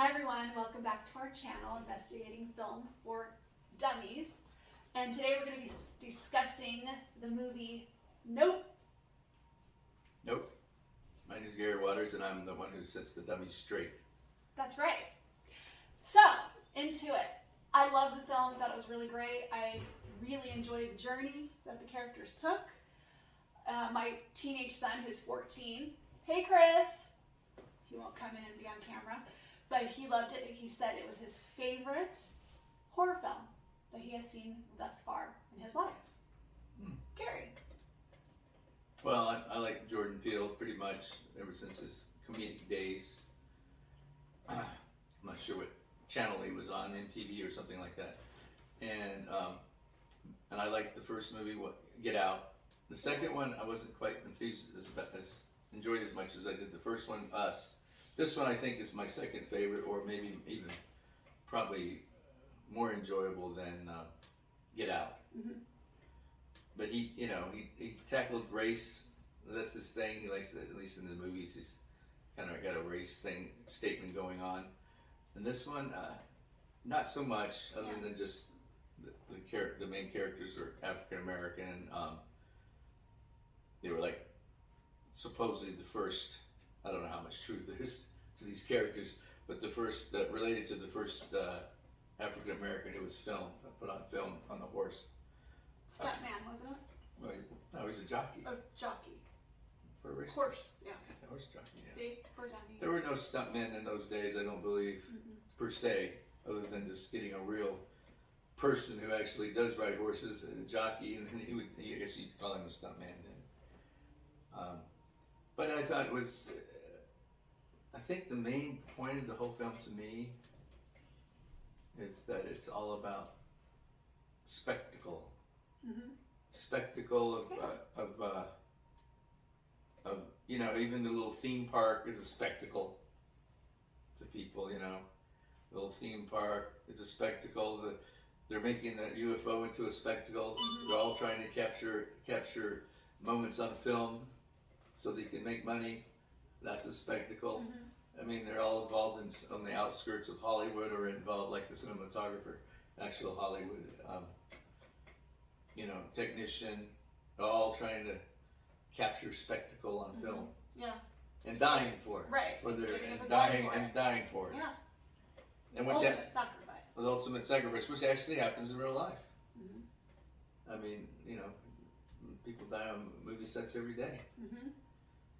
Hi everyone, welcome back to our channel, Investigating Film for Dummies. And today we're going to be discussing the movie Nope. Nope. My name is Gary Waters and I'm the one who sets the dummies straight. That's right. So, into it. I loved the film, thought it was really great. I really enjoyed the journey that the characters took. My teenage son, who's 14, hey Chris! He won't come in and be on camera. But he loved it. He said it was his favorite horror film that he has seen thus far in his life. Gary. Well, I like Jordan Peele pretty much ever since his comedic days. I'm not sure what channel he was on, MTV or something like that. And I liked the first movie, Get Out. The second one I wasn't quite enjoyed as much as I did the first one, Us. This one I think is my second favorite, or maybe even probably more enjoyable than Get Out. Mm-hmm. But he tackled race. That's his thing. He likes to, at least in the movies, he's kind of got a race statement going on. And this one, not so much, other than just the main characters are African American. They were like supposedly the first. I don't know how much truth there is to these characters, but the first related to the first African American who was put on film on a horse. Stuntman, wasn't it? Well, no, he's a jockey. Oh, jockey. For a race. Horse, yeah. Horse jockey. Yeah. See, for dummies. There were no stuntmen in those days, I don't believe, per se, other than just getting a real person who actually does ride horses, a jockey, and then I guess you'd call him a stuntman then. But I thought it was, I think the main point of the whole film to me is that it's all about spectacle. Mm-hmm. Spectacle of even the little theme park is a spectacle to people. The little theme park is a spectacle. They're making that UFO into a spectacle. Mm-hmm. They're all trying to capture moments on film so they can make money. That's a spectacle. Mm-hmm. I mean, they're all involved on the outskirts of Hollywood, or involved like the cinematographer, actual Hollywood, technician, all trying to capture spectacle on film. Yeah. And dying for it. Right. For their Giving up his dying life for and it. dying for it. Yeah. And Ultimate sacrifice. the ultimate sacrifice, which actually happens in real life. Mm-hmm. I mean, people die on movie sets every day. Mm-hmm.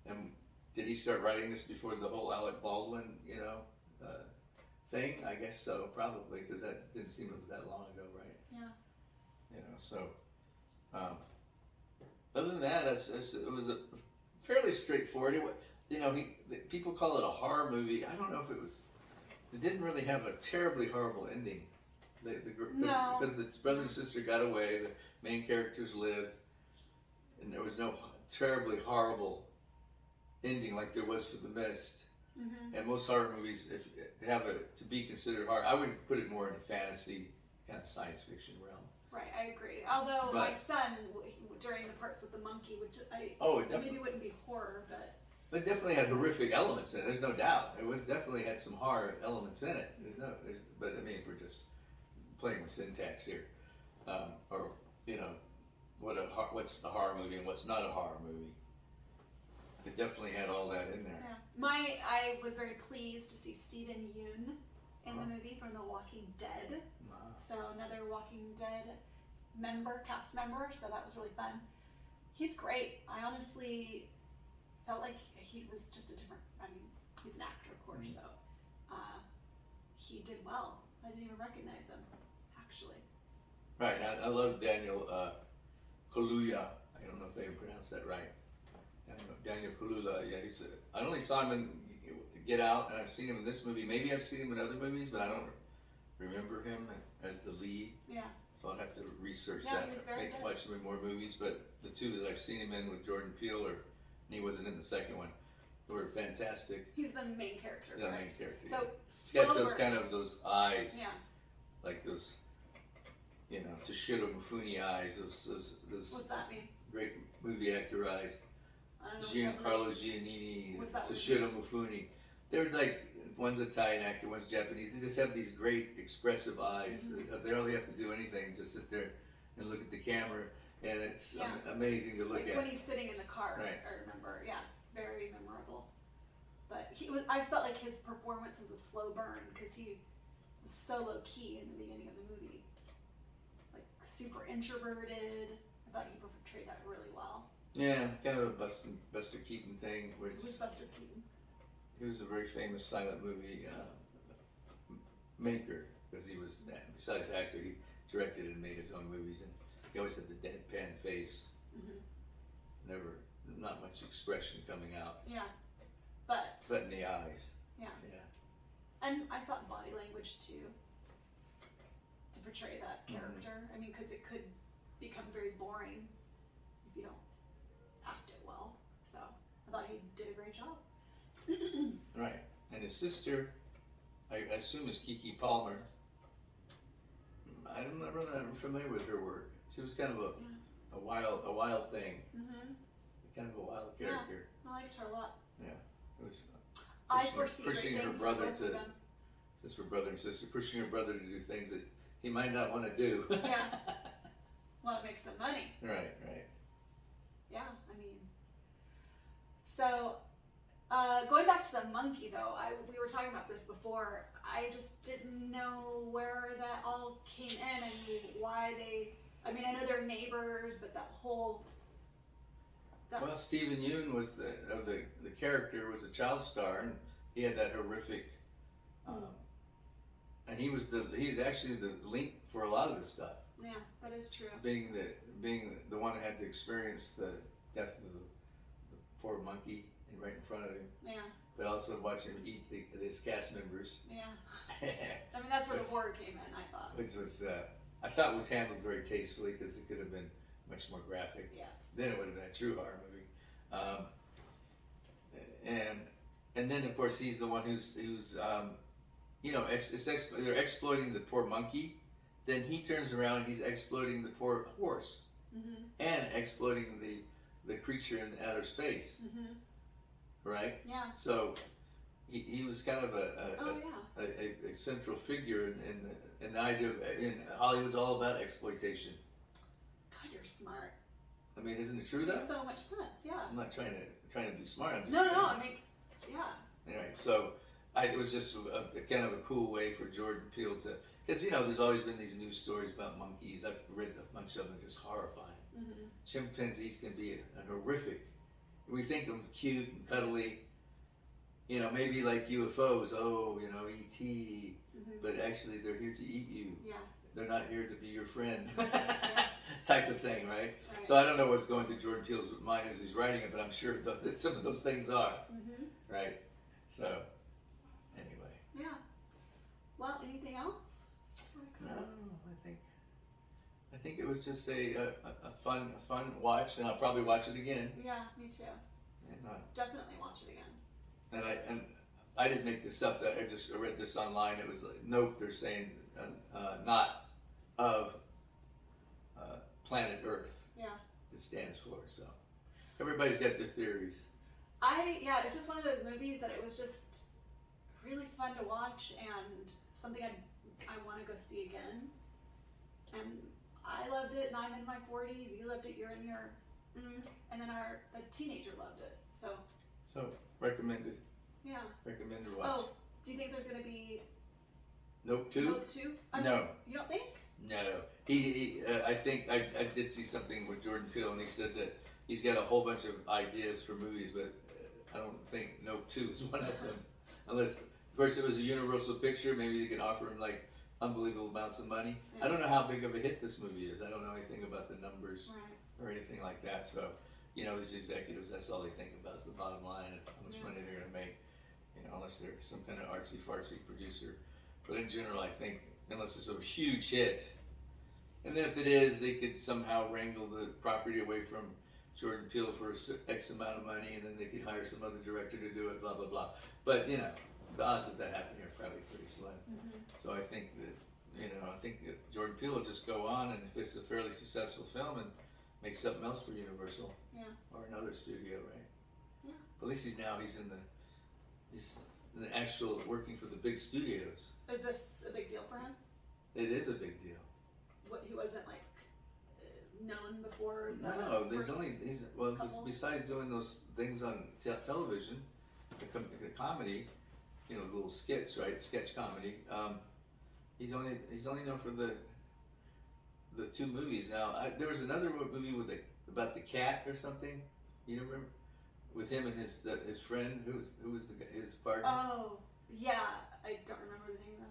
And did he start writing this before the whole Alec Baldwin, thing? I guess so, probably, because that didn't seem it was that long ago, right? Yeah. Other than that, it was a fairly straightforward. People call it a horror movie. I don't know if it was. It didn't really have a terribly horrible ending. No. Because the brother and sister got away, the main characters lived, and there was no terribly horrible ending like there was for The Mist. Mm-hmm. And most horror movies, to be considered horror, I would put it more in a fantasy kind of science fiction realm. Right, I agree. Although my son, during the parts with the monkey, which maybe wouldn't be horror, but it definitely had horrific elements in it. There's no doubt. It definitely had some horror elements in it. But I mean, if we're just playing with syntax here, what's the horror movie and what's not a horror movie? It definitely had all that in there. Yeah. I was very pleased to see Steven Yeun in the movie from The Walking Dead. So another Walking Dead cast member, so that was really fun. He's great. I honestly felt like he was just he's an actor, of course, so he did well. I didn't even recognize him, actually. Right, I love Daniel Kaluuya. I don't know if I pronounced that right. Daniel Kaluuya, yeah, I only saw him in Get Out, and I've seen him in this movie. Maybe I've seen him in other movies, but I don't remember him as the lead. Yeah. So I'll have to research Yeah, that. he was very good. Watch him in more movies, but the two that I've seen him in with Jordan Peele, and he wasn't in the second one, were fantastic. He's the main character, Yeah, correct? main character. So He's got those eyes. Yeah. Like those, Toshiro Mifune eyes. Those. What's that mean? Great movie actor eyes. I don't know. Giancarlo Giannini, What's that Toshiro Mifune. They're like one's a Thai actor, one's Japanese. They just have these great expressive eyes. They hardly have to do anything, just sit there and look at the camera, and it's amazing to look like at. when he's sitting in the car, Right. I remember, very memorable. But I felt like his performance was a slow burn because he was so low key in the beginning of the movie, like super introverted. I thought he portrayed that really well. Yeah, kind of a Buster Keaton thing. Who's Buster Keaton? He was a very famous silent movie maker, because he was, besides actor, he directed and made his own movies, and he always had the deadpan face. Never, not much expression coming out. Yeah, but in the eyes. Yeah. Yeah. And I thought body language too, to portray that character. I mean, because it could become very boring if you don't act it well. So I thought he did a great job. Right. And his sister, I assume, is Keke Palmer. I'm not really familiar with her work. She was kind of a wild thing. Kind of a wild character. Yeah, I liked her a lot. Yeah. It was I foresee pushing great her things brother for both of them. Since we're brother and sister, pushing her brother to do things that he might not want to do. Yeah. Well, it makes some money. Right. Yeah, I mean, so going back to the monkey though, we were talking about this before. I just didn't know where that all came in and why they. I mean, I know they're neighbors, but that whole. Well, Steven Yeun was the character was a child star, and he had that horrific. And he was actually the link for a lot of this stuff. Yeah, that is true. Being the one who had to experience the death of the poor monkey right in front of him. Yeah. But also watch him eat his cast members. Yeah. I mean, that's where the horror came in, I thought. Which was, I thought was handled very tastefully, because it could have been much more graphic. Yes. Then it would have been a true horror movie. And then of course he's the one who's they're exploiting the poor monkey. Then he turns around and he's exploiting the poor horse, and exploiting the creature in outer space. Right? Yeah. So he was kind of a central figure in the idea of, in Hollywood's all about exploitation. God, you're smart. I mean, isn't it true It though? makes so much sense. Yeah. I'm not trying to be smart. I'm just No, it makes Anyway, so it was just a kind of a cool way for Jordan Peele to, because there's always been these news stories about monkeys. I've read a bunch of them, just horrifying. Chimpanzees can be an horrific. We think of them cute and cuddly, maybe like UFOs. Oh, E.T. But actually, they're here to eat you. Yeah. They're not here to be your friend. Type of thing, right? So I don't know what's going through Jordan Peele's mind as he's writing it, but I'm sure that some of those things are. Right? So, anyway. Yeah. Well, anything else? No, I think it was just a fun watch, and I'll probably watch it again. Yeah, me too. And, definitely watch it again. And I didn't make this up. That I just read this online. It was like, nope, they're saying not of planet Earth. Yeah. It stands for. So everybody's got their theories. It's just one of those movies that it was just really fun to watch and something I want to go see again. And I loved it, and I'm in my 40s. You loved it. You're in your, and then the teenager loved it. So recommended. Yeah. Recommended watch. Oh, do you think there's gonna be Nope 2? Nope 2? No. You don't think? No. He I think I did see something with Jordan Peele, and he said that he's got a whole bunch of ideas for movies, but I don't think Nope 2 is one of them. Unless, of course, it was a Universal picture. Maybe they can offer him like unbelievable amounts of money. I don't know how big of a hit this movie is. I don't know anything about the numbers or anything like that. So, these executives, that's all they think about is the bottom line and how much money they're going to make. Unless they're some kind of artsy-fartsy producer. But in general, I think, unless it's a huge hit, and then if it is, they could somehow wrangle the property away from Jordan Peele for X amount of money, and then they could hire some other director to do it, blah, blah, blah. But, the odds of that happening are probably pretty slim. So I think that, Jordan Peele will just go on, and if it's a fairly successful film, and make something else for Universal. Yeah. Or another studio, right? Yeah. At least he's in the actual working for the big studios. Is this a big deal for him? It is a big deal. What, he wasn't like known before? No, there's first only couple? besides doing those things on television, the comedy, you know, little skits, right? Sketch comedy. He's only known for the two movies. Now there was another movie with about the cat or something. You remember? With him and his friend who was his partner. Oh yeah, I don't remember the name of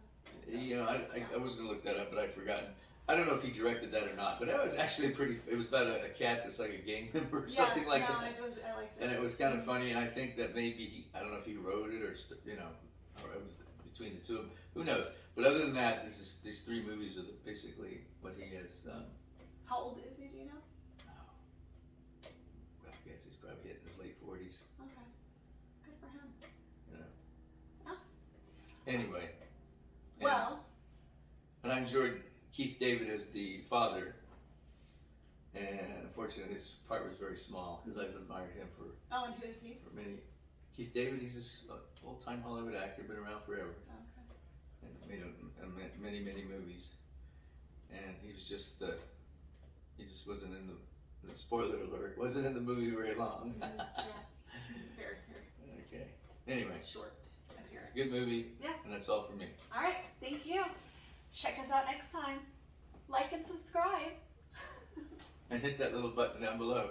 it. You know, I was gonna look that up, but I'd forgotten. I don't know if he directed that or not, but that was actually pretty. It was about a cat that's like a gang member or something like that. I liked it. And it was kind of funny, and I think that maybe I don't know if he wrote it or you know, or it was between the two of them. Who knows? But other than that, these three movies are basically what he has. How old is he? Do you know? I guess he's probably hitting his late 40s. Okay, good for him. You know. Oh. Anyway. Well. And I enjoyed Keith David as the father, and unfortunately his part was very small because I've admired him for. Oh, and who is he? For many. Keith David, he's this old-time Hollywood actor, been around forever. Okay. And made many movies, and he was just he just wasn't in the spoiler alert, wasn't in the movie very long. Yeah, very. Okay. Anyway. Short appearance. Good movie. Yeah. And that's all for me. All right. Thank you. Check us out next time. Like and subscribe. And hit that little button down below.